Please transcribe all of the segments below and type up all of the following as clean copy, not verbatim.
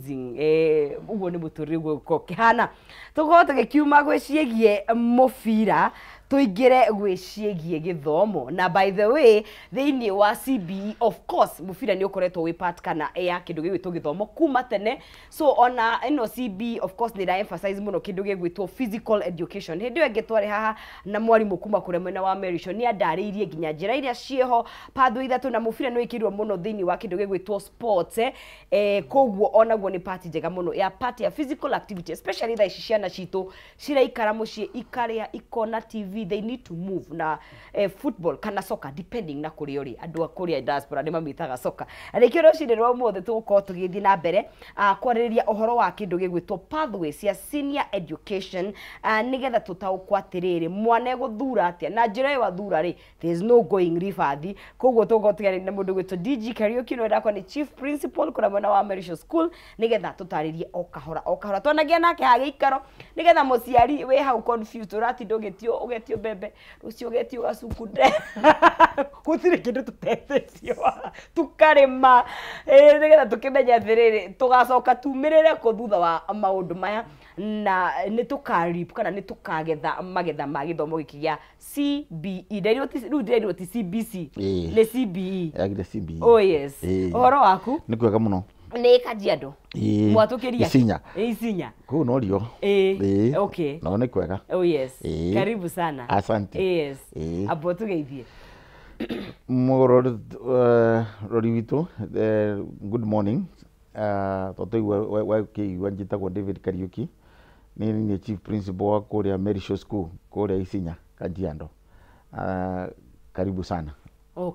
losing uguo ni muturire guko kihana tugo tugikiuma gwicigie mufira tuingire gwicigie githomo na by the way thiini wa CBE of course mufira ni ukoretwo wi part kana ya kindu gigwitwo githomo kuma tene so ona ino CBE of course ni ra emphasize muno kindu gigwitwo physical education hindi yo ngitware haha na mwarimu kuma kure mwena wa Merisho ni andariirie ginya njira iria cieho pathway ithatu na mufira no ikirwo muno thiini wa kindu gigwitwo sports koguo onaguo ni part njega muno ya part ya physical activity especially tha ici ciana citu ciraikara mucii ikaria ikona TV they need to move na football kana soccer depending na kuri uri andu akuria diaspora ni mamitaga soccer arikio ruciriro mothe tuguko tugithi na mbere kwariria uhoro wa kindu gigwitwo pathways ya senior education nigetha tutaukwatiriire mwana guthura atia na njira wa thura ri there is no going rifathi koguo tuguko tigari na mundu gwitwo DG Kariuki no ndakwa ni chief principal kuna mwana wa Merisho school nigetha tutaririe okahora twanagia nake hage ikaro nigetha muciari we hau confused urati ndugitio ugetio bebe rucio ugetio gacukunde gutire kindu tutethecio tukarema nigetha tukimenya thiriri tugacoka tumirire ku thutha wa maundu maya na ni tukarip kana ni tukagetha magetha ma githomo giki gia CBE ndiriro ti CBC ni CBE agire CBE oh yes uhoro waku ni kwega muno ni Kajiado mwatukiria Isinya ku no rio okay no ni kwega oh yes karibu sana asante yes abo tugeithie rori witu good morning toto wa kiwa njitagwo David Kariuki ni chief principal wa kuria Merisho school kuria Isinya Kajiado karibu sana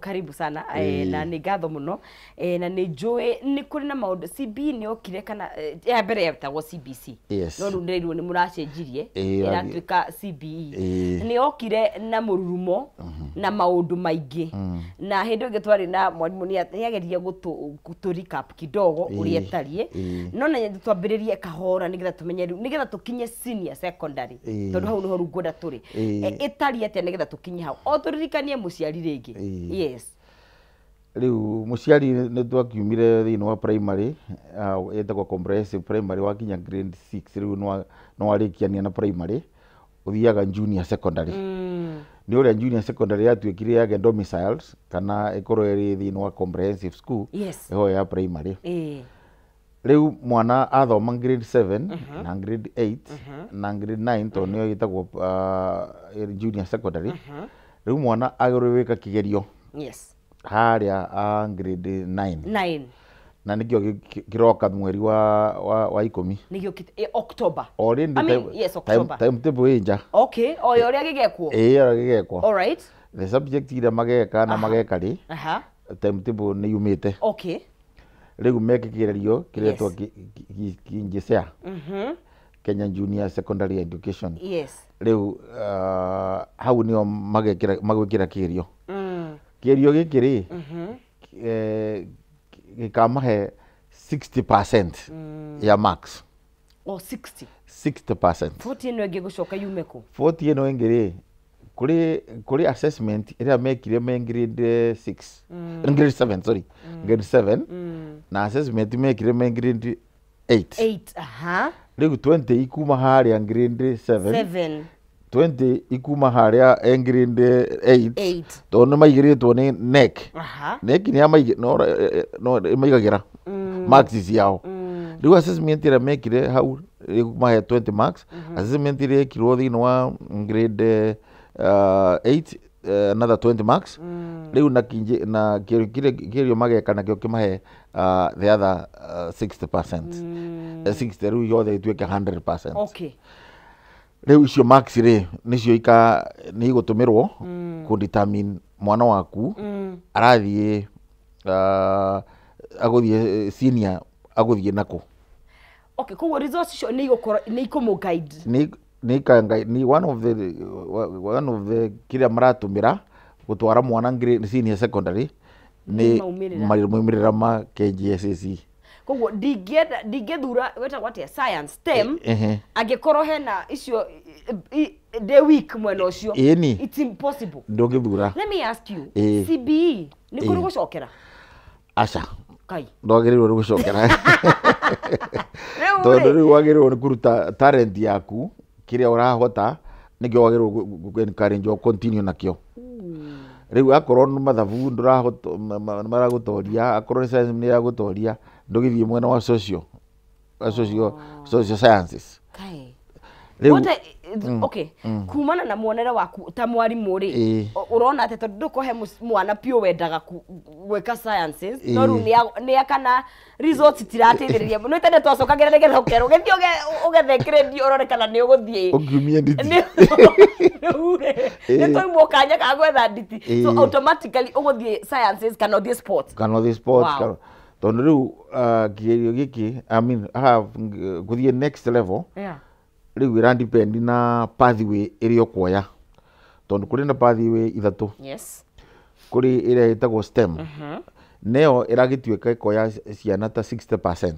karibu sana na ni gatho muno na ni joy ni kuri na maundu CBE ni okire kana ya mbere yatagwo CBC no rundirirwo ni muracenjirie iratuika CBE ni okire na mururumo na maundu maingi na hindu ngitwari na mwalimu ni yageria gutu recap kidogo uri etarie no na twambiririe kahora nigetha tumenye nigetha tukinye senior secondary tondu hau niho rungoda turi etarie ate nigetha tukinye hau o turirikanie muciari ringi yes riu muciari ni twakiumire thiini wa primary etagwo comprehensive primary wa kinya grade 6 riu no arikiania na primary uthiaga junior secondary ni uria junior secondary yatuikire ya domiciles kana ikoro eri thiini wa comprehensive school eho ya primary riu mwana athoma grade 7 na grade 8 na grade 9 to niyo itagwo junior secondary riu mwana agirwe wika kigerio haria grade 9 na nikio kiroka mweri wa 10 nikio October October time table inja okay oyo ria gigekwo oria gigekwo all right the subject ira mageka na mageka ri time table ni yumite okay riu mekikirerio kiretwa kinjisea Kenya Junior Secondary Education riu hau nio magwikira kigerio kigerio gikiri gikamahe 60% ya marks 60% 40 no ngigucoka yumeko 40 no ngiri kuri assessment ira mekire me grade 6 grade 7 sorry grade 7 na assessment mekire me grade 8 riu 20 ikuma haria grade 7 20 ikuma haria grade 8 to no maigiritwo ni NEC NEC ni amaigi no maigagira marks yao riu assessment ira mekire hau mahe 20 marks assessment ira ekirwo thiini wa grade 8 another 20 marks riu na kirio mageka nakio kimahe the other 60% 60 riu yothe ituike 100% okay riu icio marks ri nicio ni igutumirwo ku determine mwana waku arathie aguthie senior aguthie nako okay koguo results icio ni ikumu guide ni one of the kiria maratumira gutwara mwana senior secondary ni maumirira ma KGSE koguo ndingethura weta what science STEM angikorwo hena icio the week mwena ucio it's impossible ndongithura let me ask you CBE ni kuri gucokera acha kai ndwagirirwo gucokera tondu riu wagirwo ni kuruta talent yaku kiria urahota nikio wagirwo gu encourage continue nakio riu akorwo ni mathabu ndurahota maragutoria akorwo ni science ni yagutoria ndugithie mwena wa social sciences okay kumana na muonere waku ta mwarimu ri urona ate tondu ndukohe mwana pio wendaga gweka sciences no ru ni akana results tirateithiriria no itende twacokagira nigetha ukero githio ugethe grade urore kana ni uguthie ungumia nditi ni toimwo kanya ka gwetha nditi so automatically uguthie sciences kana uthie sports tondu riu kigerio giki I mean guthie next level riu ira depend na pathway iria kuoya tondu kuri na pathway ithatu kuri ira itagwo STEM neo iragituika ikoya ciana ta 60%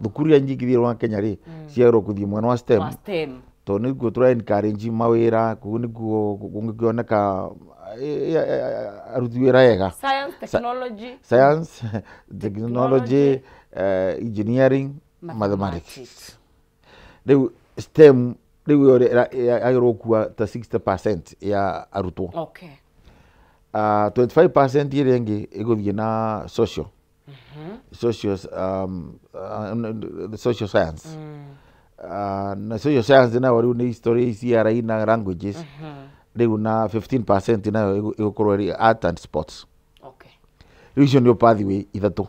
thukuru ya nyingi thirwa Kenya ri ciero kuthie mwena wa STEM tondu niguo tura encourage mawira kugu niguo gungikioneka aruti wira yega science technology engineering mathematics riu STEM riu agirwo kuwa ta 60% ya arutwo 25% iri ingi iguthie na social science na social science na riu ni history CRE na languages riu na 15% nayo igukorwo ri art and sports riu icio ndio pathway ithatu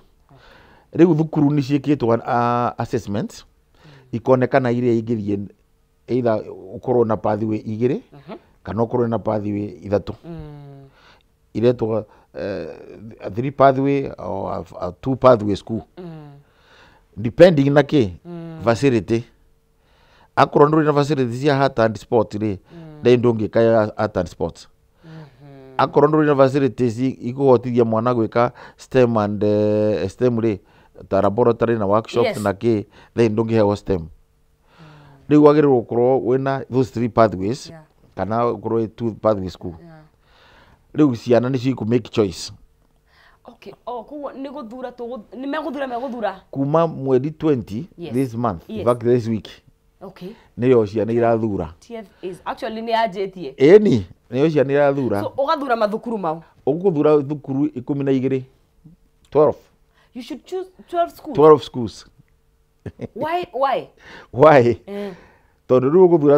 riu thukuru ni ciikitwo assessments ikonekana iria ingithie either ukorwo na pathway igiri kana ukorwo na pathway ithatu iretwo 3 pathway or 2 pathway school depending na facility akorwo nduri na facility cia art and sport ri ndongi kaya art and sports akorwo nduri na facilities ikuhotithia mwana gwika STEM and STEM ri ta laboratory na workshops na ndongi hewa STEM riu wagirwo ukorwo wina those 3 pathways kana ukorwo 2 pathway school riu ciana ni ciku make choice kuwa ni guthura ni meguthura kuma mweri 20 this month in fact this week niyo ciana irathura is actually ni ajetie niyo ciana irathura so ugathura mathukuru mau uguthura thukuru 12 you should choose 12 schools why tondu riu uguthura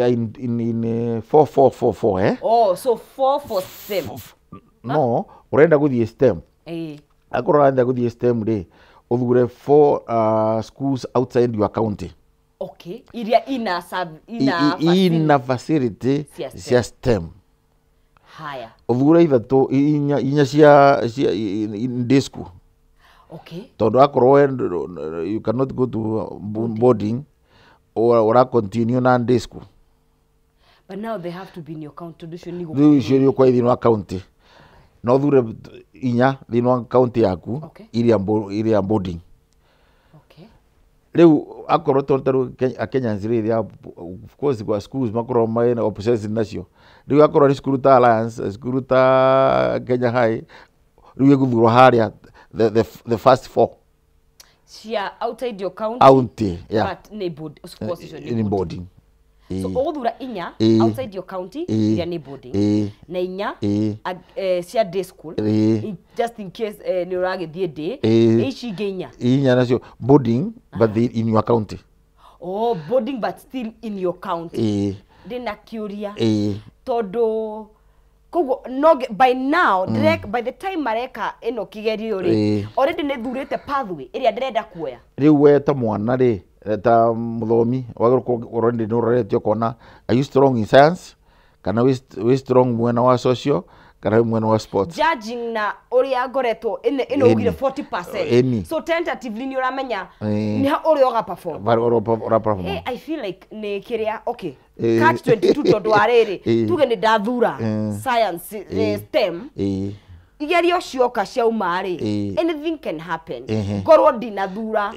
in 4 so 4 for STEM no urenda guthie STEM akorwo urenda guthie STEM ri uthure 4 schools outside your county iria ina facility cia STEM uthure ithatu inya cia day school tondu akorwo you cannot go to boarding or continue na day school but now they have to be in your county you kwa thini wa county no thure inya thini wa county yaku iria boarding riu akorwo tondu Kenya nzire of course kwa schools makorwo mai na obsession nacio riu akorwo ni school ta Alliance school ta Kenya High riu guthurwa haria the first 4 cia outside your county but ni boarding so uguthura inya outside your county iria ni boarding na inya cia day school just in case ni uragithie day ici inya nacio boarding but in your county boarding but still in your county ndina curia tondu koguo no by now direct by the time mareka ino kigerio ri already ne thurite pathway iria ndirenda kuoya riu we ta mwana ri ta muthomi wagirwo already no rete kona are you strong in science kana we strong mwena wa social kana mwena wa sports judging na uria ngoretwo ino ugire 40% so tentatively ni uramenya ni ha uria uga perform I feel like ni kiria catch 22 tondu ariri tuge ni ndathura science STEM igerio cioka ciauma ri anything can happen korwo ndinathura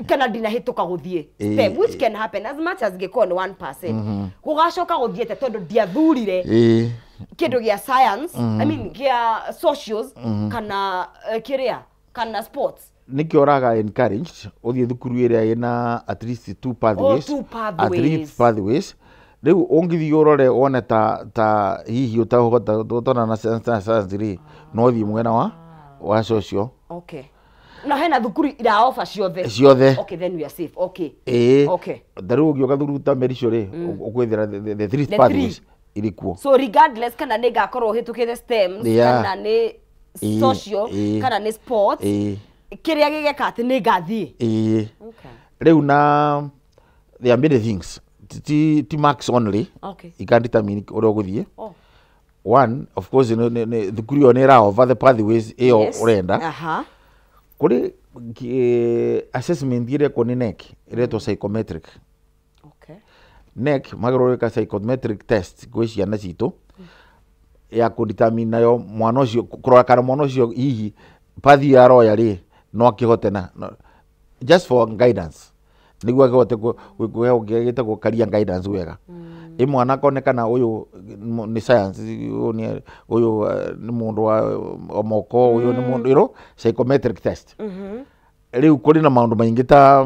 kana ndinahituka guthie STEM which can happen as much as giko ni 1% gugacoka guthiete tondu ndiathurire kindu gia science I mean gia socials kana kiria kana sports nikio raga encouraged uthie thukuru iria ina at least 2 pathways, at least pathways. Riu ongithi urore one ta hihi utahota gutona na science ri no thi mwena wa social. Okay. Na hena thukuru ira offer ciothe. Okay, then we are safe. Okay. Okay. Daru ugioka thukuru ta Merisho ri ukwithira the 3 pathways irikuo. So regardless kana ni gakorwo hitukite STEM kana ni social kana ni sports kiria gigeka ati ni ngathie. Okay. Riu na there are many things. Ti marks only. Okay. You can't determine ore guthie. One, of course, the kurio nera over the pathways urenda. Kuri assessment ire ko ni NEC ireto psychometric. Okay. NEC magororeka psychometric test kwa ciana citu ya ku determine nayo mwana ucio kurora kana mwana ucio hihi pathi ya roya ri no akihote na just for guidance. Niguo akihote kuhe ungegite gukaria guidance wega. Mwana konekana uyu ni science uyu ni mundu wa moko uyu ni mundu iro psychometric test. Riu kuri na maundu maingi ta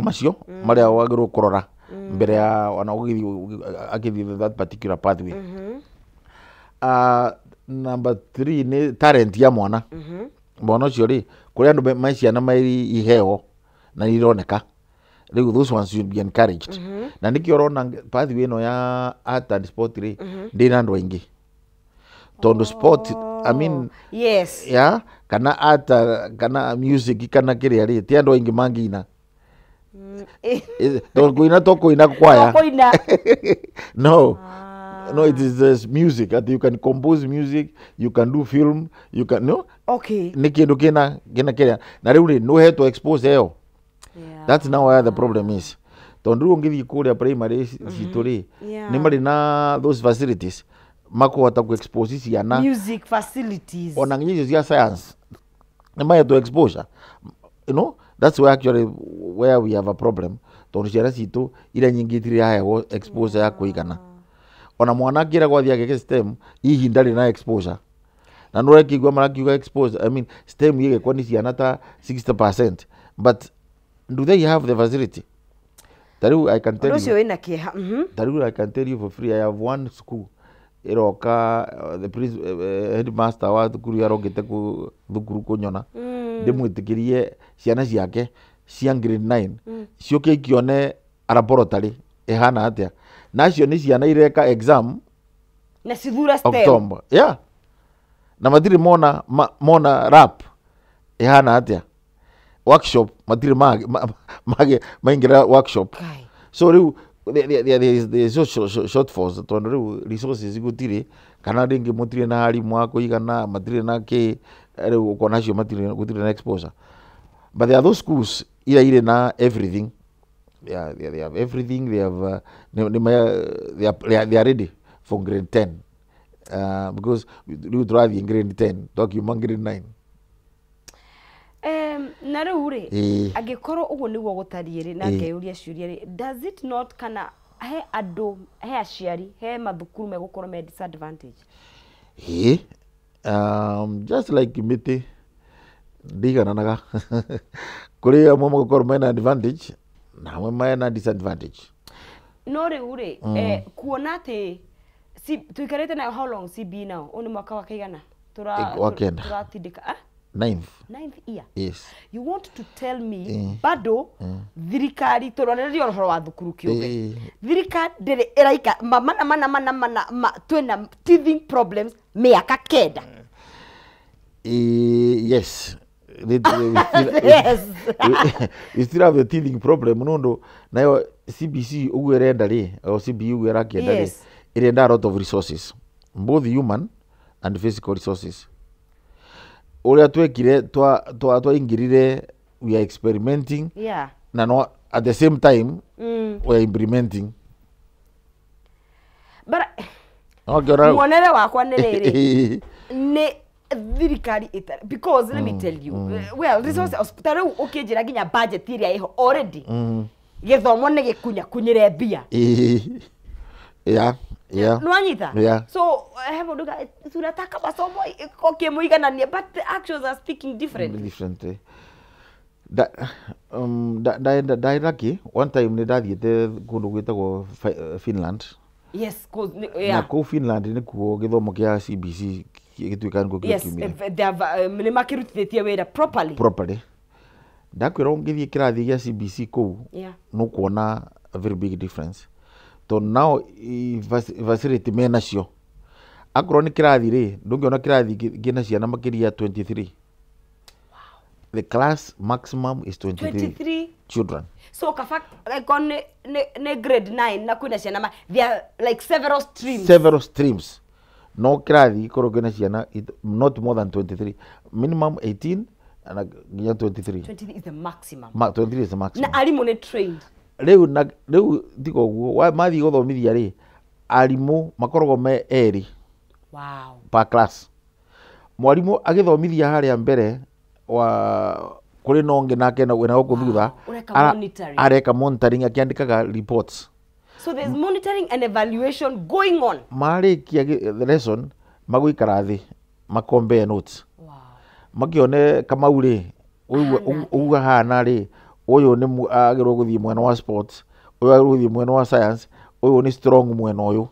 macio maria wagirwo kurora mbere ya wana akithi that particular pathway. Number 3 ni talent ya mwana. Mwana ucio ri kuri andu maiciana mai iheo na ironeka. Riu those ones should be encouraged. Na nikio urona pathway ino ya art and sport ri ndina andu aingi. Tondo sport, I mean, yes. Yeah, kana art, kana music, kana kiria ri ti andu aingi mangina. To kuina kwaya. No. No, it is music. That you can compose music, you can do film, you can no. Okay. Nikindu kina kiria. Na riu ri no he to expose eo. That's now where the problem is. Tondu ungithi kuria primary citori ni mari na those facilities makuhota ku expose ciana music facilities ona nginya cia science ni mai to exposure, you know, that's where we have a problem. Tondu ciana citu ira nyingi tiri ya exposure ya kuigana ona mwana ngira gwathia gike STEM hihi ndari na exposure na no rekigwa marakiuga exposure. I mean STEM yege kwa ni ciana ta 60%, but do they have the facility? Taru I can tell you. Taru I can tell you for free. I have one school. Iroka the headmaster wa thukuru yarogete ku thukuru kunyona. Ndimwitikirie ciana ciake cia grade 9. Cioke ikione laboratory ehana atia. Nacio ni ciana ireka exam na cithura STEM. October. Yeah. Na matiri mona rap ehana atia. Workshop matiri maingira workshop. So there is shortfalls tondu resources igutiri kana ringi mutiri na harimu wa kuigana matiri na ke riu ukona cio matiri gutiri na exposure. But there are those schools ire na everything. Yeah, they have everything. They have they are ready for grade 10. Because you drive in grade 10 talking grade 9. Na riu ri agikorwo uguo niguo gutariiri na ngeuria ciuria ri, does it not kana he andu he aciari he mathukuru megukorwo me disadvantage? Just like miti ndigananaga kuri amwe magukorwo mena advantage na amwe mena disadvantage. No riu ri kuona ati tuikarite na how long CB now oni mwaka wa kaigana turatindika 9th year. Yes. You want to tell me bado thirikari turonererio uhoro wa thukuru kiumbe thirikari ndiri iraika mana twina teething problems miaka kenda. Yes. Yes. We still have the teething problem nondo nayo CBC ugwerenda ri o CBU ugwera kienda ri irenda a lot of resources, both human and physical resources. Oria twekire twa ingirire, we are experimenting, na no at the same time we are implementing. But mwonere wakwa ni riri ni thirikari itari, because let me tell you well resources hospital ukinjira ginya budget iria iho already githomo ni gikunya kunyire mbia. Yeah. Nwanyita. Yeah. So have a tunataka masomo koke muiganania, but the actions are speaking differently. Differently. ndairaki one time nä ndathiäte kå ndå gwä tagwo Finland. Yes, na kå Finland nä kuo gä thomo kä a CBC gä tuä ka nä makä rutithä tie wä ra properly. Ndakwä ra å ngä thiä kä rathi gä a CBC kå u no kuona a very big difference. To now facility menacio akorwo nä kä rathi rä ndå ngä ona kä rathi gä na ciana makä ria 23. The class maximum is 23 children. So kafa like on ne grade 9 na kuna ciana there are like several streams. No krathi koro na ciana not more than 23, minimum 18 and 23. 23 is the maximum. 23 is the maximum. Na alimu ne trained. Reu tiko guo mathi gothomithia ri alimu makorogo me eri. Wow. Per class. Mwalimu agithomithia haria mbere wa kuri nonge nake na wena guku thutha areka monitoring akiandikaga reports. So there's monitoring and evaluation going on. Marikia the lesson maguikara thi makombe notes. Wow. Makione kama uri uga hana ri uyu ni agirwo guthie mwena wa sports, uyu agirwo guthie mwena wa science, uyu ni strong mwena uyu.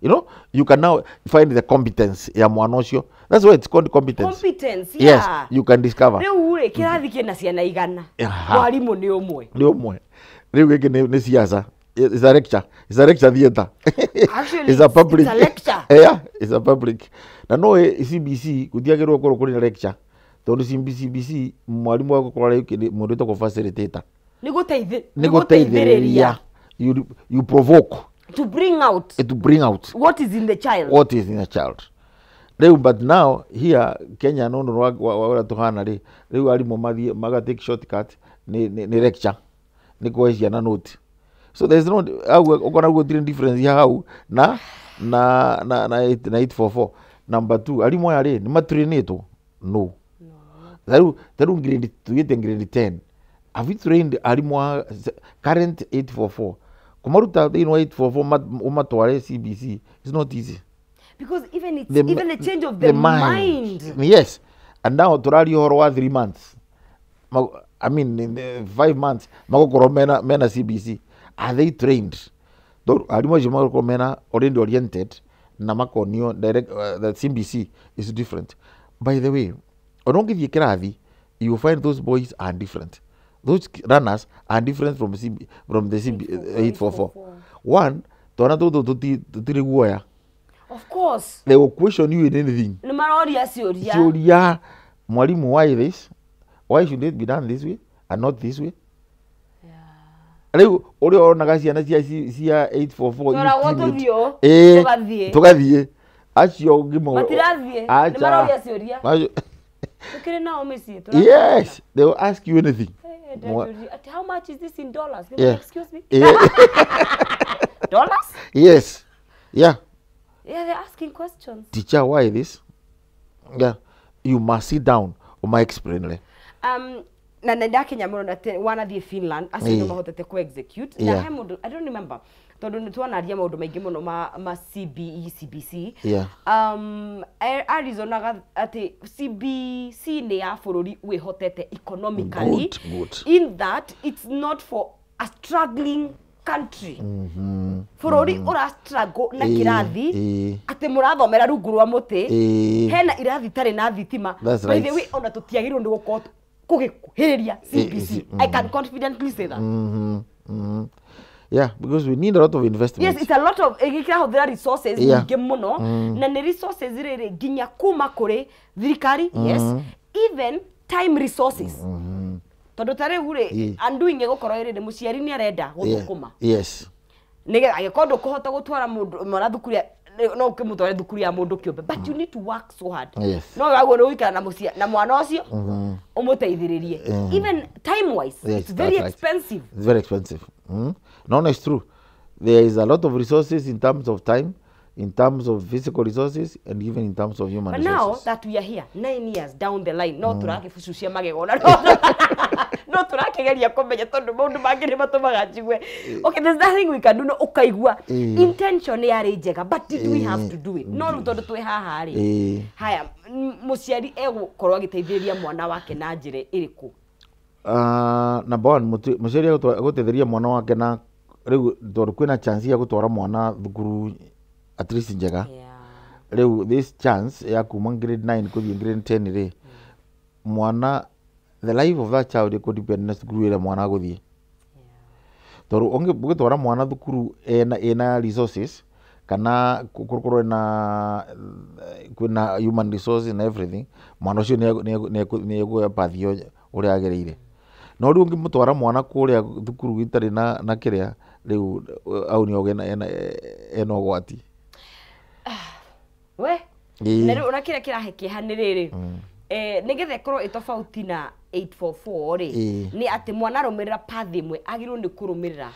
You know, you can now find the competence ya mwana ucio. That's why it's called competence. Competence, yeah. Yes, you can discover. Riu uri kirathi kina ciana igana. Mwalimu ni umwe. Ni umwe. Riu giki ni siasa. It's a lecture. It's a lecture theater. Actually, it's a public. It's a lecture. Yeah, it's a public. Na no CBC kuthiagirwo koro kuri lecture. Tondu CBC mwalimu wako kora yuki mundu to facilitator. Ni guteithiriria. You provoke. To bring out what is in the child. But now here Kenya no wa tuhana ri riu alimu mathie maga take shortcut ni lecture ni kuecia na note. So there's no ogona go difference ya how na 844. Number 2 alimu ya ri ni matrainito no. Taru grade 2 grade 10 have you trained alimu current 844 kumaruta they know 844 umatware CBC is not easy. Because even the change of the mind. Yes. And now turari horo wa 3 months. I mean in 5 months magokoro mena CBC. Are they trained? Alimo magokoro mena already oriented na makonio direct the CBC is different. By the way, onongithie kirathi you will find those boys are different. Those runners are different from the CB 844. One, tona to tiri guoya. Of course. They will question you in anything. No matter Sioria, mwalimu, why this? Why should it be done this way and not this way? Yeah. Leo ori ona ciana cia 844. Tora woto vio. Tugathie. Acio ngimo. Matirathie. Ni maroria cioria. Ukire na omisi. Yes, they will ask you anything. How much is this in dollars? Yeah. Excuse me. Dollars? Yes. Yeah. Yeah, they're asking questions. Teacher, why this? Yeah. You must sit down. Uma explain. Na nenda Kenya muno na wana the Finland asino mahotete ku execute. Na he mundu I don't remember. Tondu ni twanaria maundu maingi muno ma CBE CBC. Yeah. Arizona ati CBC ni ya bururi wihotete economically. Good. In that it's not for a struggling country. Bururi ura struggle na kirathi ati murathomera rungu rwa muti hena irathi tari na thitima. By the way ona tutiagirwo ndi gukorwo kugikuhiriria CBC. I can confidently say that. Yeah, because we need a lot of investment. Yes, it's a lot of there resources nyingi muno na ni resources riri ginya kuma kuri thirikari. Yes, even time resources. Tondu tare hure andu inge gukorwo iri muciari ni arenda guthukuma. Yes. Nige agikondu kuhota gutwara mundu mwana thukuru no ukimutware thukuru ya mundu kiumbe, but you need to work so hard. Yes. No wago no wikara na mucia na mwana ucio umuteithiririe. Even time wise it's very expensive. It's very expensive. No, it's true. There is a lot of resources in terms of time, in terms of physical resources, and even in terms of human resources. But now that we are here 9 years down the line, no turake fucucia magegona no turakegeria kumenya tondu maundu mangi ni matumaga njigwe. Okay, there's nothing we can do. No ukaigua intention yari njega, but did we have to do it? No tondu twi haha ri haya muciari egukorwo agiteithiriria mwana wake na njire iriku. number one muciari gutetheria mwana wake na riu tondu kwina chance ya gutwara mwana thukuru at least njega riu this chance ya kuma grade 9 kuthie grade 10 ri mwana the life of that child could depend na thukuru ira mwana guthie tondu ungitwara mwana thukuru ena resources kana kukorwo na kwina human resources na everything mwana ucio ni ekuya pathio uria agereire no riu ngimutwara mwana kuria thukuru itari na kiria riu au ni ogena ena gwati we na riu ona kiria kiraheke haniriri nigethe korwo itofauti na 844 ri ni ati mwana rumirira path imwe agirwo ni kurumirira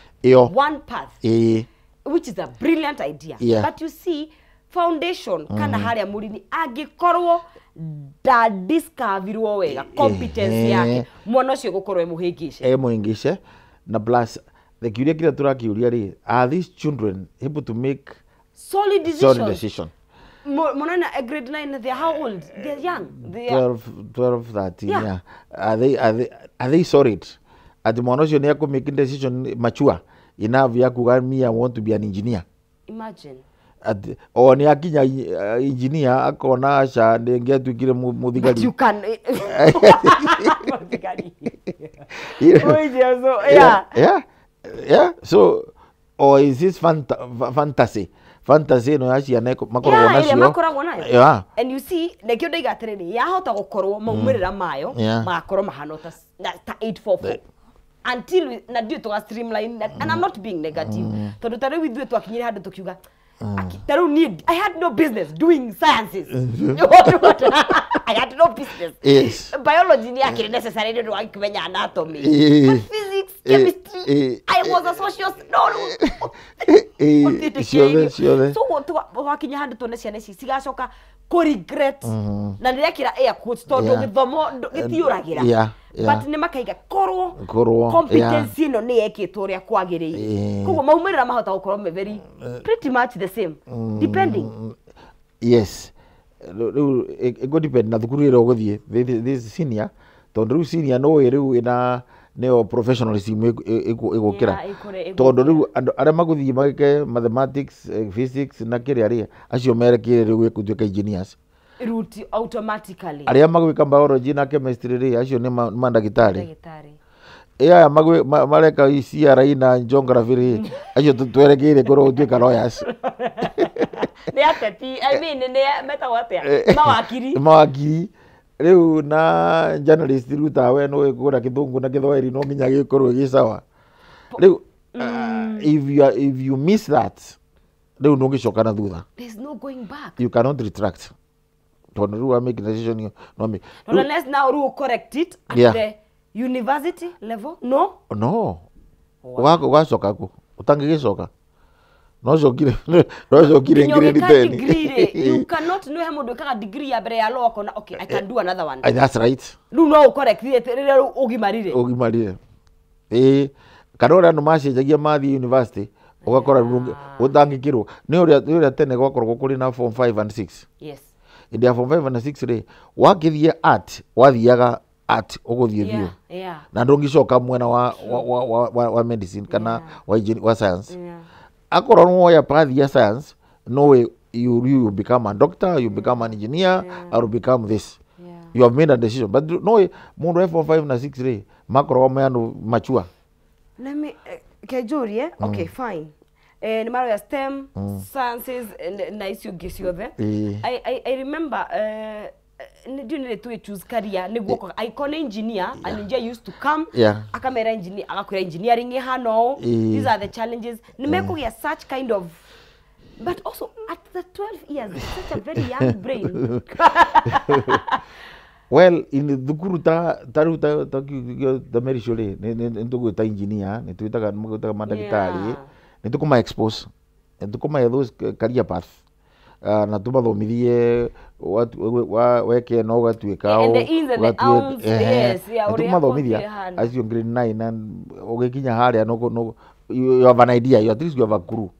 one path which is a brilliant idea but you see foundation kana haria murini agikorwo da discoverwo wega competence yake mwana ucio gukorwo muhingice na plus the kiuria kira turakiuria ri are these children able to make solid decision Monana grade 9 they are how old they're young they are 12 13 yeah are they solid at mwana ucio ni aku make decision mature enough ya kuga me I want to be an engineer imagine o ni akinya engineer akona aca ndingiatuikire muthigari you can muthigari so or is this fantasy no yacia makoragwo nacio and you see nekio ndaiga atiriri yahota gukorwo maumirira mayo magakorwo mahana ta 844 until na dio to streamline and I'm not being negative tondu tare withu twakinyire handu tukiuga taru need I had no business doing sciences what I had no business biology ni akiri necessary ndio akimenya anatomy physics chemistry I was a social so wakinya handu tone ciana ici cigacoka ko regret na ndirekira air quotes tondu githomo gitiuragira but ni makaiga korwo competence ino ni yekitwo ria kwagiriire koguo maumirira mahota gukorwo very pretty much the same depending yes go depend na thukuru ira uguthie this senior tondu riu senior no riu ina neo professionalism igukira tondu riu aria maguthie magike mathematics physics na kiria ria acio merekire riu gutuika engineers route automatically aria magwika biology na chemistry ri acio ni mandagitari mareka CRE na geography ri acio twerekeire korwo gutuika lawyers ni ateti I mean ni metawatia mawakiri riu na journalist ruta we no ikura kithungu na kithwairi no nginya gikorwo gisawa riu if you miss that riu no ngicoka na thutha there's no going back you cannot retract tondu riu wa make decision no me unless now ru correct it at the university level no ugacoka ku utangigicoka no jokire grade 10 you cannot know how to get degree ya bere ya law kona okay I can do another one that's right no correct it ugimarire kanora no macenjagia mathi university ugakora utangikirwo ni uria tene gwakorwo kuri na form 5 and 6 yes in their form 5 and 6 ri wakithie art wathiaga art uguthie bio na ndungicoka mwena wa medicine kana wa science akorwo no ya path ya science no way you become a doctor you become an engineer or become this you have made a decision but no way mundu form 5 na 6 ri makorwo meanu mature let me kejurie okay fine ni maro ya STEM sciences na icio giciothe I remember ndio nile tu choose career niguo icon engineer and engineer used to come akamera engineer agakwira engineering hano these are the challenges nimekugia such kind of but also at the 12 years such a very young brain well in thukuru ta Mary Shole nitugo ta engineer nituitaga mandagitari nitukuma expose nitukuma those career path na tumathomithie weke no gatuika o tumathomithia acio grade 9 na ugikinya haria no you have an idea you at least you have a clue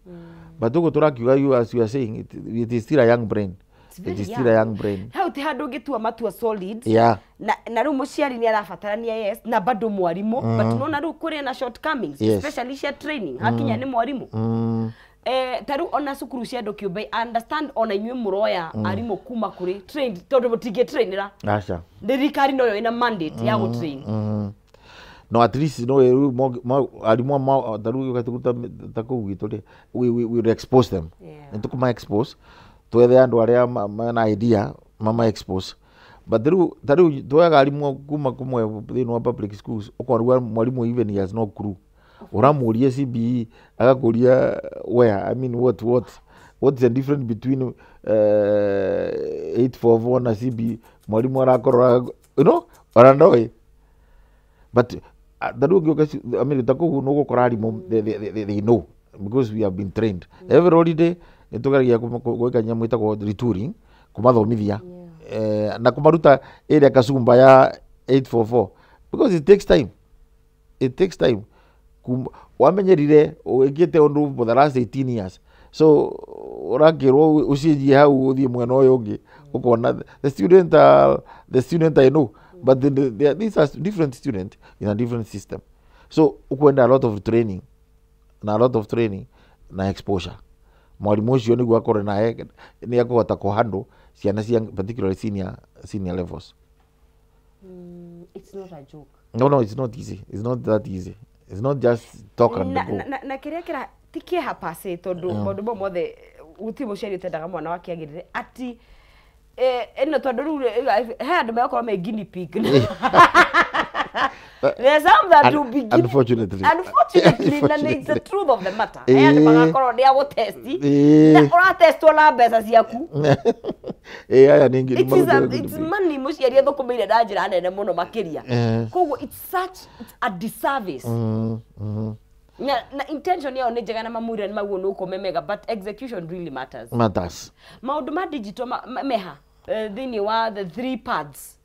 but tuko turakiuga you as you are saying it is still a young brain it is still a young brain. Hau ti handu ngitua matua solid. Yeah. Na riu muciari ni arabatarania yes na bado mwarimu but no na riu kuri na shortcomings especially cia training hakinya ni mwarimu. Taru ona cukuru cia andu kiumbe understand ona inyuĩ muroya arimu kuma kuri trained tondu mutinge trainera. Acha. Thirikari no yo ina mandate ya gutrain. No, at least no arimu taru gatukuta takugitore we expose them. Ntukuma expose twethe andu aria mana idea mama expose. But taru twaga arimu kuma kumwe thini wa public schools ukorwa mwarimu even he has no clue. Uramuria CBE agakuria where I mean what's the difference between 844 na CBE mwarimu arakorora you know arandoi. But taru gyoka I mean taku no gukora arimu they know because we have been trained every holiday nitugaragia gwika nyamu itagwo retouring kumathomithia na kumaruta area kasumba ya 844 because it takes time wamenyerire wikite undu for the last 18 years so urakirwo ucijie hau uthie mwena uyu ungi ukona the student I know but these are different students in a different system so ukwenda a lot of training na exposure mwalimu ucio niguo akore nae ni akuhota kuhandle ciana cia particularly senior levels. It's not a joke. No, it's not easy. It's not that easy. It's not just talk and go. Na kiria kira tikie hapase tondu maundu mo mothe uti muciari utendaga mwana wake agirire ati eno tondu ru he andu mekorwo me guinea pig. There's some that do be unfortunately and it's the truth of the matter. He andu magakorwo dia go testi na ora test ola mbeca ciaku. Aya ningi it's money muciari athukumeire na njira nene muno makiria. Koguo it's such a disservice. Na intention yao ni njega na mamuri ni maguo nuko memega but execution really matters. Maundu ma digital meha thini wa the 3 pads.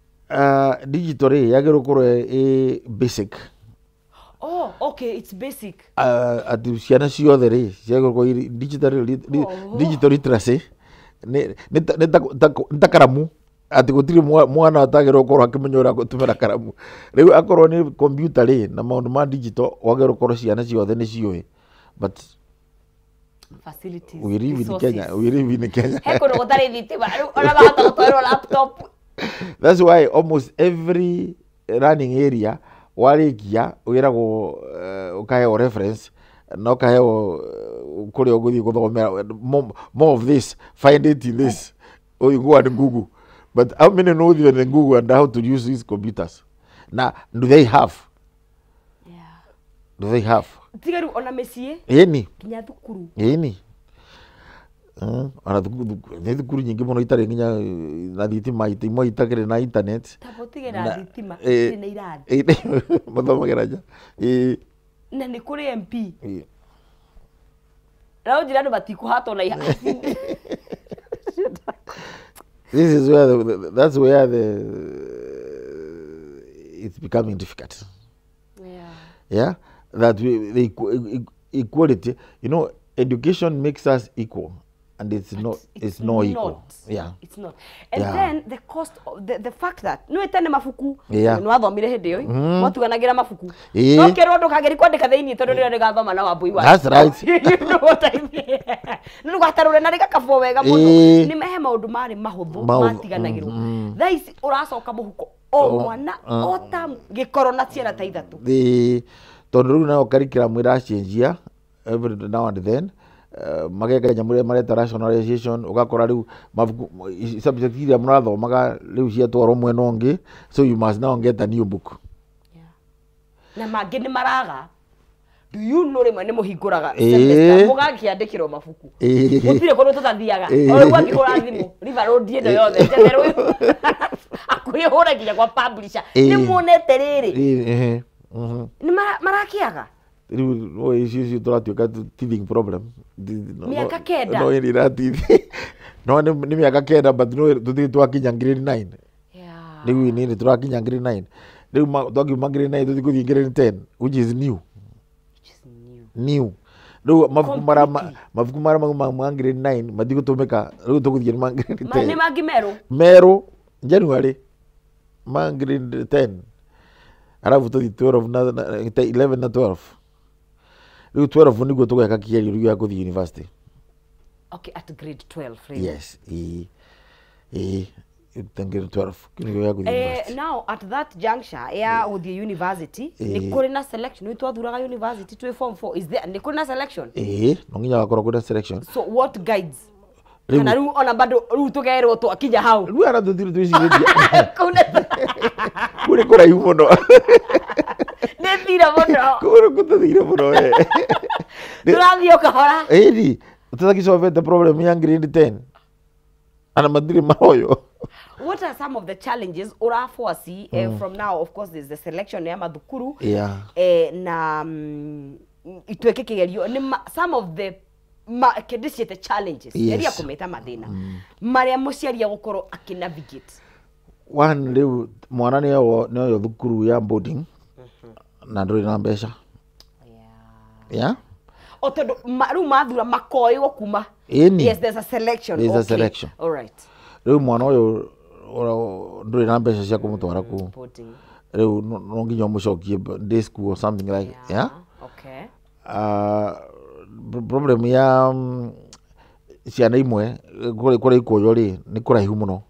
Digital yagero koro basic. Oh, okay, it's basic. Ati ciana ciothe ri ciagero ko digital literacy ne takaramu ati gutiri mwana atagero koro akimenyora gutumira karamu riu akorwo ni computer ri na maundu ma digital wagero koro ciana ciothe ni cioi but facilities we live in Kenya heko no gutari thitima ona bahota gutwara laptop. That's why almost every running area warikia wiragwo ukaheo reference na ukaheo kuri uguthi guthomera more of this, find it in this, or you go and Google. But how many know even in Google and how to use these computers? Now, do they have? Yeah. Do they have? Tigaru ona mesie? Yeni. Kinya thukuru. Yeni. Ana thukuru nyingi muno itari nginya na thitima imwe itakire na internet. Tabotigera thitima ina irathi. Muthomagera nja. Na ni kuri MP. Rao jirani batikuhato na This is where that's where it's becoming difficult. Yeah, that the equality, you know, education makes us equal, and it's not equal. Yeah, it's not. And then the cost of the fact that no etene mafuku no athomire hindi yo mwatuganagira mafuku no kero ndo kageri kwandika thiini tondu ndio ndigathoma na wambui wa. That's right. You know what I mean? No gwatarure na rigakabo wega muno ni mehe maundu mari mahuthu matiganagirwo thaisi uracoka muhuko o mwana ota gikoro na ciana ta ithatu tondu riu na curriculum iracenjia every now and then mageka nyamure mareta rationalization ugakora riu mabuku subject iria murathomaga riu ciatwarwo mwena ungi, so you must now get a new book. Na mangi ni maraga do you know rimwe ni muhinguraga semester mugakiandikirwo mabuku gutire kundu tutathiaga o riu angihura thimu river road ndo yothe njetheru akuyihura nginya kwa publisher ni muonete riri ni marakiaga riu icio turatuika teething problem miaka kenda no ni ratithi no ni miaka kenda but no tuthi twakinya grade 9 riu ni turakinya grade 9 riu twakiuma grade 9 tuthi kuthi grade 10 which is new riu mabuku mara ma grade 9 mathigo tumika riu tuguthie ma grade 10 ni mangi meru January ma grade 10 arabu tuthi 12 na 11 na 12 riu 12 niguo tugeka kigerio riu ya kuthi university. Okay, at grade 12 really. Yes, grade 12 kinyo ya kuthi university. Now at that juncture with the university ni kuri na selection ni twathuraga university to form 4 is there ni kuri na selection no nginya wakora kuri selection. So what guides kana riu ona bado riu tugerwo twakinya hau riu ara tuthiru twicireria kuri kuraihu muno ne thira muno kuri kututhire muno turathio kahora ni tutakisolve the problem ya grade 10 ana madiri maroyo. What are some of the challenges uraforesee from now? Of course there's the selection ya mathukuru na itweke kigerio ni some of the the challenges eria kumeta mathina maria muciari gukorwo akinavigate. One riu mwana ni yo thukuru ya boarding na nduri na mbeca o tondu riu mathura makoywo kuma. Yes, there's a selection. There's a selection. All right. Riu mwana uyu nduri na mbeca cia kumutwara ku riu no nginya mucokie day school or something like okay. Problem ya ciana imwe kuri ikoyo ri ni kuraihu muno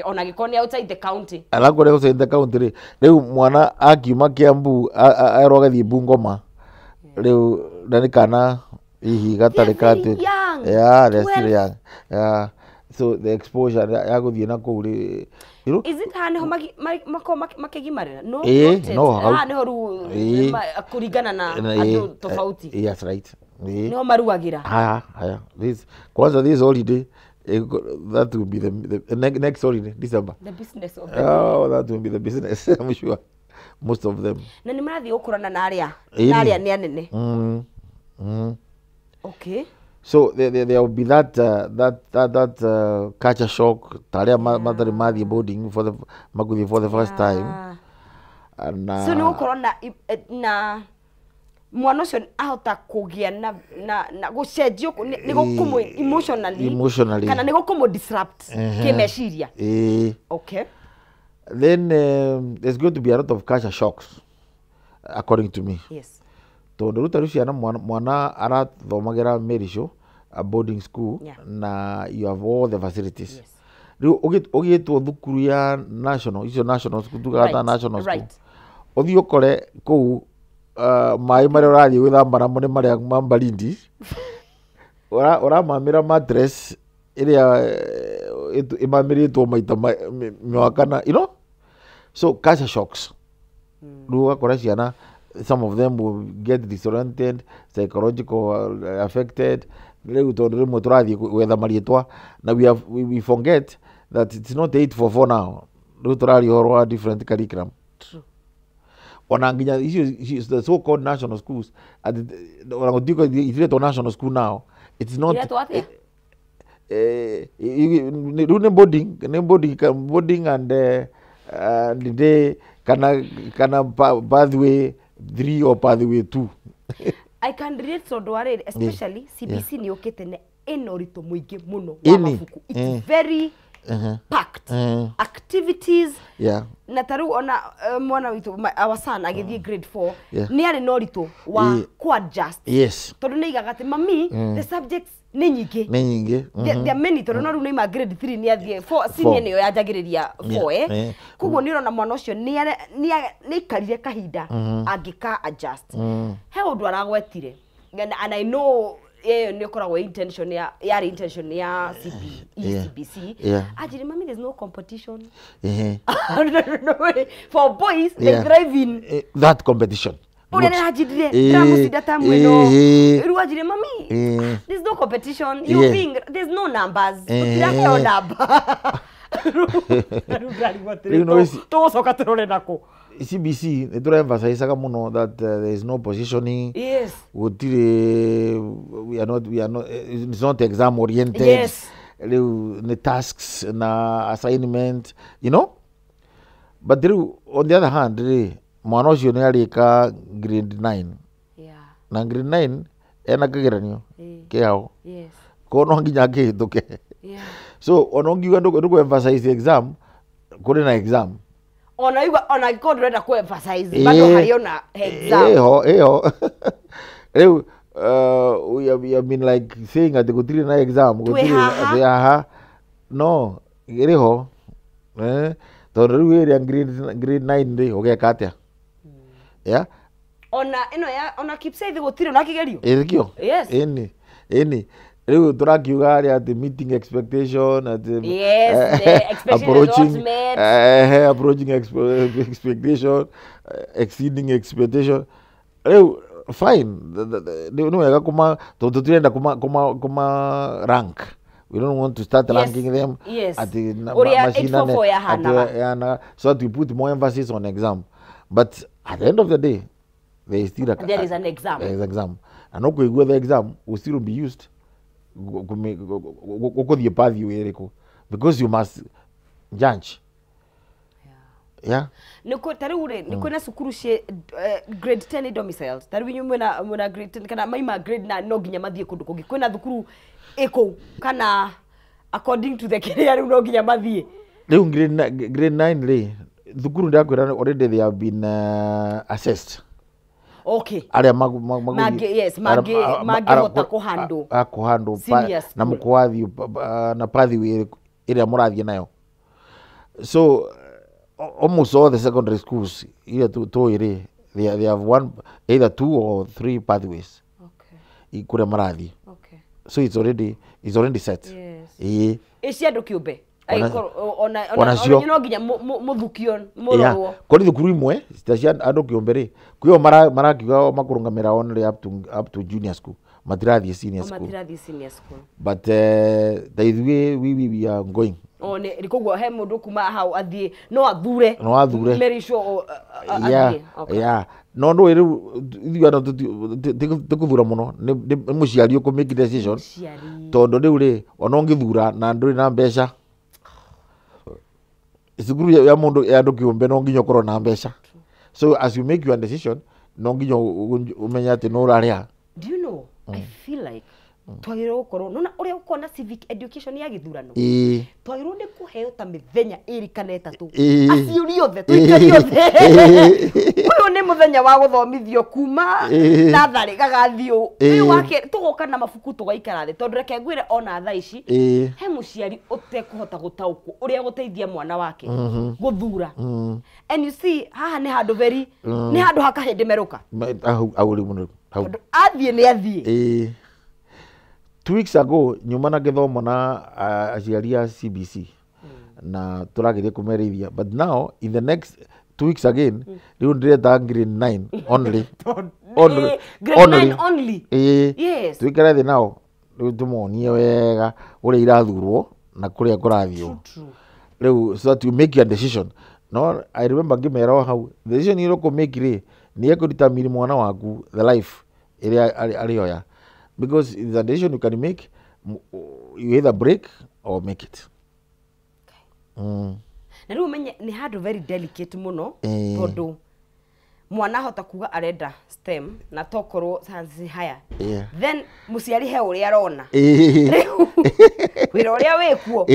ona gikoni outside the county alakore outside the county ri riu mwana akiuma Kiambu aroga thi Bungoma riu ndani kana hihi gatari kati they're still young. So the exposure ya guthie na kuri is it hani ho makigimarira no no ni horu kuringana na andu tofauti. Yes, right. Ni ho maruagira haya this kwanza this holiday that will be the next holiday December, the business of that will be the business I'm sure most of them na ni marathi ukurana na aria ni anene. Okay. So there will be that culture shock. Taria mother mathi boarding for the first time. And so no corona na mwana ucio ahota kugia na gucenjio ni gukumu emotionally kana ni gukumu disrupt kimeciria. Okay. Then there's going to be a lot of culture shocks according to me. Yes. Tondu rutaru ciana mwana arathomagira Merisho, a boarding school, na you have all the facilities. Riu ugitwo thukuru ya national school tugata national school. Othio kore ku mai mari urathi gwithambara mune mari mambarindi. Ora mamira mattress iria imamiritwo maita mwakana, so culture shocks. Riu akora ciana some of them will get disoriented, psychological affected. Riu tondu rimwe turathi gwetha marietwa na we forget that it's not 844 now. Riu turari horwa different curriculum. True. Ona nginya the so called national schools at ona ngotiko itire national school now, it's not boarding and the day kana pathway 3 or pathway 2. I can relate so dware especially CBC ni okete ne enorito muingi muno wa mafuku. It's very packed activities. Na taru ona mwana witu our son agithie grade 4 ni ari norito wa adjust. Yes. Tondu ni igagate mami the subjects ni nyingi. There are many tondu no ma grade 3 ni athie 4 senior ni yo yajagiriria 4 kugo ni rona mwana ucio ni karire kahinda angika adjust. He undu aragwetire and I know ni koragwo intention ya CBC. Ajiri mami there's no competition. For boys they drive in that competition. Uriana ajidire dramusida tamweno. Ruajire mami. There's no competition. You being there's no numbers. Utirake o number. To soka turore nako. CBC they don't emphasize muno that there is no positioning. Yes. We are not it's not exam oriented. Yes. The tasks na assignment, But on the other hand, mwana ucio ni arika grade 9. na grade 9 ena kageranio kiao Yes. kono nginya kihituke Yeah. so onongiuga ndugu emphasize exam kuri na exam Ona iko ndurenda ku emphasize bado hario na exam. Eho. Riu we have been like saying at gutiri na exam gutiri no iriho tondu riu iri grade 9 ri ugeka atia ya ona keep saying gutiri na kigerio irikio yes ini riu turakiuga ari at meeting expectation at yes the expectation approaching expectation exceeding expectation riu fine no wega kuma tutirenda kuma rank. We don't want to start ranking them at the machine. So we put more emphasis on exam. But at the end of the day, there is still there is an exam. There is an exam. And no go the exam will still be used. Go the path you eriko because you must judge. Yeah. Niko tarure niko na sukuru she grade 10 domiciles. Tari winyu muna grade 10 kana maima grade na no ginya mathie kundu kungi. Kwina thukuru eko kana according to the career no ginya mathie. Riu grade 9 ri thukuru ndakwira already they have been assessed. Okay. Aria mage hota kuhandle. Kuhandle na mukwathi na pathway ira murathie nayo. So almost all the secondary schools here they have either 2 or 3 pathways. Okay. Ikure marathi. Okay. So it's already set. Yes. Isiando kiumbe. Ona no ginya muthukion murorwo. Kuri thukuru imwe cia andu kiumbe ri kwio marakiuga makurungamira only up to junior school. Matirathi senior school. But we are going. One rikogwo he mundu kuma hau athie no athure very sure yeah no ndo ithu ano tukuthura muno ni muciari uko make decision tondu riu ri ona ngithura na nduri na mbeca isuguru ya mundu ya ndu kiumbe no nginya korwo na mbeca so as you make your decision no nginya umenya ati no uraria. Do you know I feel like twagirwo gukorwo nona uria ukona civic education ya githurano twagirwo ni kuheo ta mithenya iri kana 3 aciuri othe tuikari othe uyu ni muthenya wa guthomithio kuma nathari gagathio uyu wake tugoka na mabuku tugaikara thi tondu reke ngwire ona thaa ici he muciari utekuhota gutauku uria guteithia mwana wake guthura and you see haha ni handu very ni handu hakahindi meruka auri muno athie ni athie 2 weeks ago nyuma na githomo na aciari ya CBC na turageria kumerithia but now in the next 2 weeks again riu ndireta grade 9 only grade 9 only yes twikara thi nao riu tumuonie wega uria irathurwo na kuria kurathio riu so that you make your decision. No, I remember ngimera how the decision you go make ri ni ekudetermine mwana waku the life iria arioya. Because it's a decision you can make, you either break or make it. Na riu menye ni handu very delicate muno tondu mwana hota kuga arenda STEM na tokorwo science haya then muciari he uria arona wira uria wikuo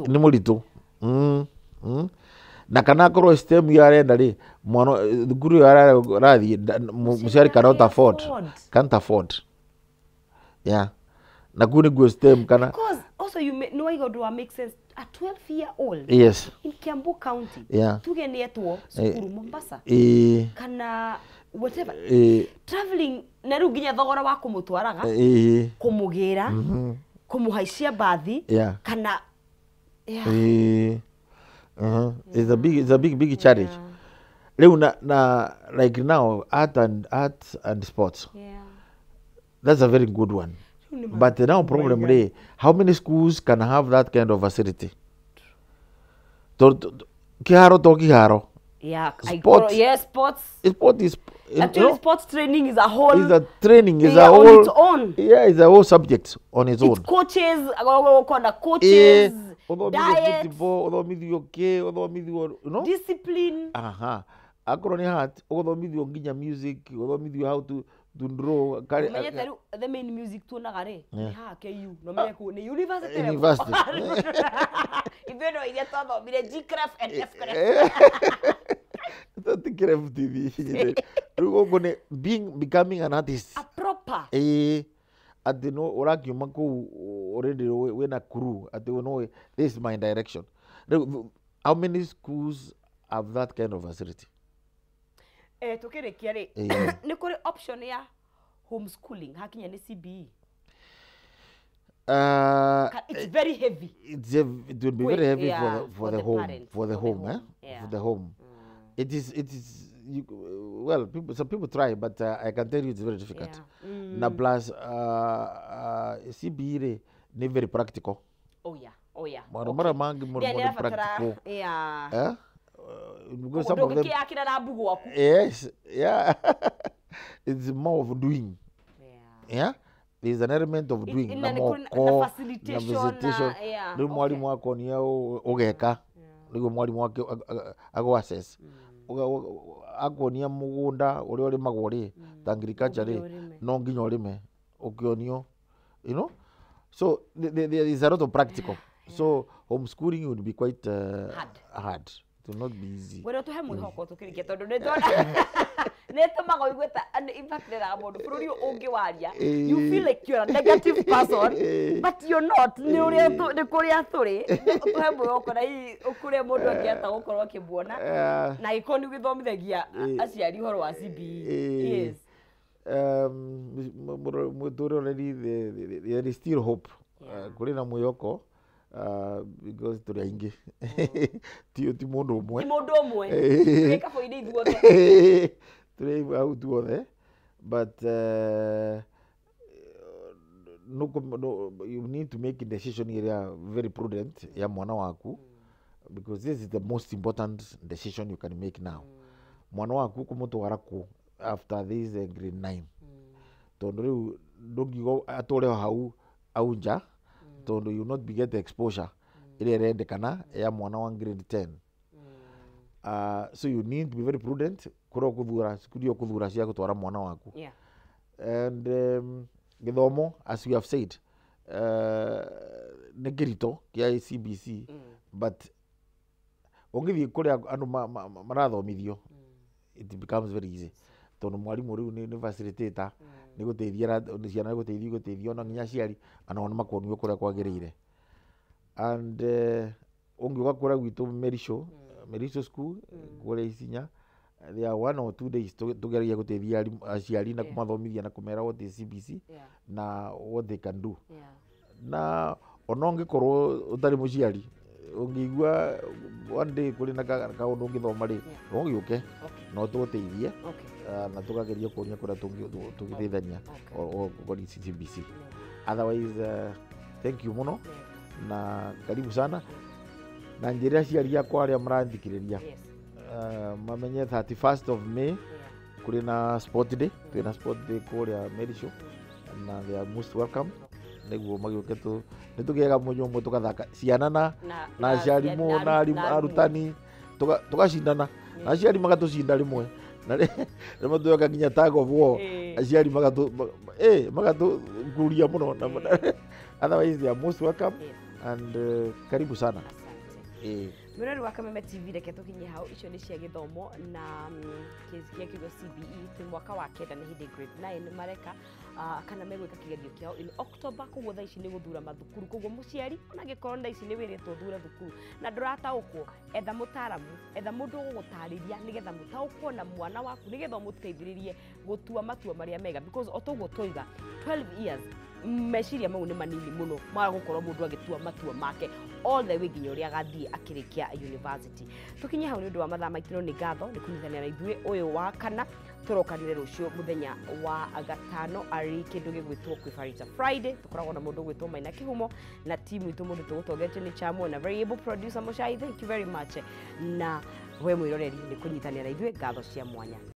ni muritu na kana korwo STEM yarenda ri mwana thukuru yarathi muciari can't afford yeah na kuni go STEM kana because also you know I got to make sense a 12-year-old yes in Kiambu County tugenietwo cukuru Mombasa kana whatever traveling na riu nginya thogora wa kumutwaraga kumugira kumuhaicia bathi kana it's a big challenge. Na like now art and sports. That's a very good one. But now problem is how many schools can have that kind of facility? Kiharo to kiharo. Yeah, sports. Sports. Sport is actually sports training is a whole. Is a training is a whole. On its own. Yeah, it's a whole subject on its own. It's coaches. Diet. Discipline. akorwo ni art ugothomithio nginya music ugothomithio how to draw menyete the main music tuonaga ri ni ha KU no menye ku ni university iveno ile twathomire GCREF and FCREF tatikire FTV rugo ngone becoming an artist a proper ati no urakiuma ku already wena crew ati no this is my direction. How many schools have that kind of facility? Tukirikia ri ni kuri option ya homeschooling hakinya ni CBE. It's very heavy. It will be very heavy for the home. For the home. It is well, some people try, but I can tell you it's very difficult. Na plus CBE ni very practical. Oh yeah. Mara mangi more practical. Yeah. Because some of them. Yes, yeah. It's more of doing. Yeah. There's an element of doing. Na facilitation. Ndio mwalimu wako ni ogeka. Ndio mwalimu wake ago access. Akonia mugunda uria uri magori agriculture no nginya urime ukionio, you know. So there is a lot of practical. So homeschooling would be quite hard. It will not be easy. Wero tuhe mwihoko tukirikia tondu ni ndona netamaga igweta impact ra mundu bururi ungi waria you feel like you're a negative person but you're not ni uria ni kuria turi tuhe mwihoko na hii ukure mundu angiata gukorwo akibuona na ikoni githomithagia aciari horo wa CBE. Yes. Already there is still hope. Kuri na mwihoko because turi aingi ti mundu umwe eka foide ithuothe turi au tuothe but you need to make a decision area very prudent ya mwana waku because this is the most important decision you can make now. Mwana waku kumutwara ku after this grade 9 tondu riu ndugigo atore hau au nja tondu you not be get exposure ile rendekana ya mwana wa grade 10. So you need to be very prudent kuro kuthura cia gutwara mwana waku. And githomo, as we have said, ni kirito kia CBC but ongithi kuria andu marathomithio it becomes very easy tondu mwalimu riu ni facilitator ni guteithia ciana ni guteithio na nginya ciari ana makonio kuria kwagirire. And ungiuka kuria gwitu Merisho school kuria Isinya there are 1 or 2 days tugeria guteithia aciari na kumathomithia na kumera what is CBC na what they can do. Na onongikorwo utari muciari ungigua one day kuri na kaundu ngithoma ri ungiuke no tuteithie na tukageria kuria kuria tungiteithania o kuri CBC. Otherwise thank you muno na karibu sana na njira aciari akwa aria maranthikiriria mamenye 31st of May kuri na sport day twina sport day kuria Merisho na they are most welcome niguo magiuke tu nitugiega munyo tugathaka ciana na aciari mu na arutani tugacindana na aciari magatucinda rimwe na rimwe tuyoka nginya tag of war aciari magatu kuria muno. Otherwise they are most welcome and karibu sana. Murari wa Kameme TV reke tukinye hau icio ni cia githomo na kia kigo CBE twi mwaka wa kenda ni hindi grade 9 mareka kana megwika kigerio kiao in October koguo thaa ici ni guthura mathukuru koguo muciari ona gikorwo thaa ici ni wiritwo thura thukuru na ndurataukwo etha mutaramu etha mundu gugutariria nigetha mutaukwo na mwana waku nigetha muteithiririe gutua matua maria mega because otoguo toiga 12 years meciria mau ni manini muno ma gukorwo mundu agitua matua make all the way nginya uria gathie akirikia university. Tukinye hau ni undu wa mathaa maitu ni ngatho ni kunyithania na ithuĩ uyu wa kana turokanire rucio muthenya wa gatano ari kindu gigwitwo Kwifarita Friday tukoragwo na mundu gwitwo Maina Kihumo na timu itu mundu tugutongetio ni Chamo na very able producer Muchai. Thank you very much na we mwiroreri ni kunyithania na ithuĩ ngatho cia mwanya.